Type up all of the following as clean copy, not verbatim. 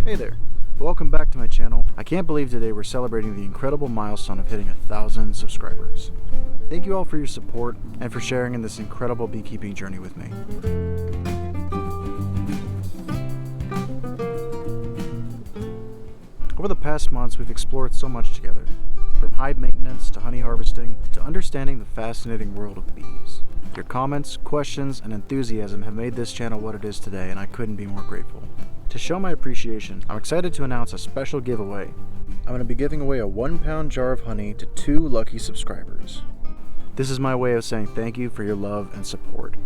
Hey there, welcome back to my channel. I can't believe today we're celebrating the incredible milestone of hitting 1,000 subscribers. Thank you all for your support and for sharing in this incredible beekeeping journey with me. Over the past months, we've explored so much together, from hive maintenance to honey harvesting to understanding the fascinating world of bees. Your comments, questions, and enthusiasm have made this channel what it is today, and I couldn't be more grateful. To show my appreciation, I'm excited to announce a special giveaway. I'm going to be giving away a 1-pound jar of honey to 2 lucky subscribers. This is my way of saying thank you for your love and support.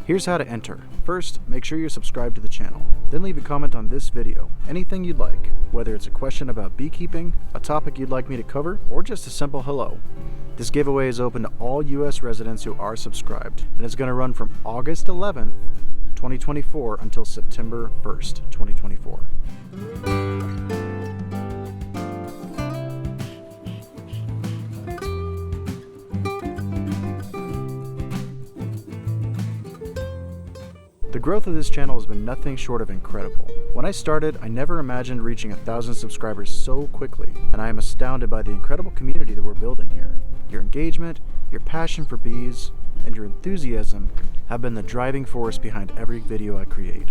Here's how to enter. First, make sure you're subscribed to the channel. Then leave a comment on this video, anything you'd like, whether it's a question about beekeeping, a topic you'd like me to cover, or just a simple hello. This giveaway is open to all US residents who are subscribed, and it's going to run from August 11th, 2024 until September 1st, 2024. The growth of this channel has been nothing short of incredible. When I started, I never imagined reaching 1,000 subscribers so quickly, and I am astounded by the incredible community that we're building here. Your engagement, your passion for bees, and your enthusiasm have been the driving force behind every video I create.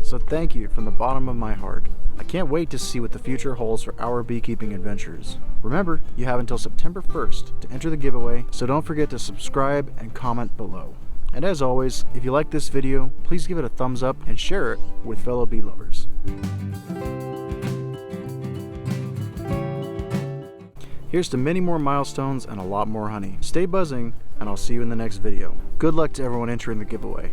So thank you from the bottom of my heart. I can't wait to see what the future holds for our beekeeping adventures. Remember, you have until September 1st to enter the giveaway, so don't forget to subscribe and comment below. And as always, if you like this video, please give it a thumbs up and share it with fellow bee lovers. Here's to many more milestones and a lot more honey. Stay buzzing, and I'll see you in the next video. Good luck to everyone entering the giveaway.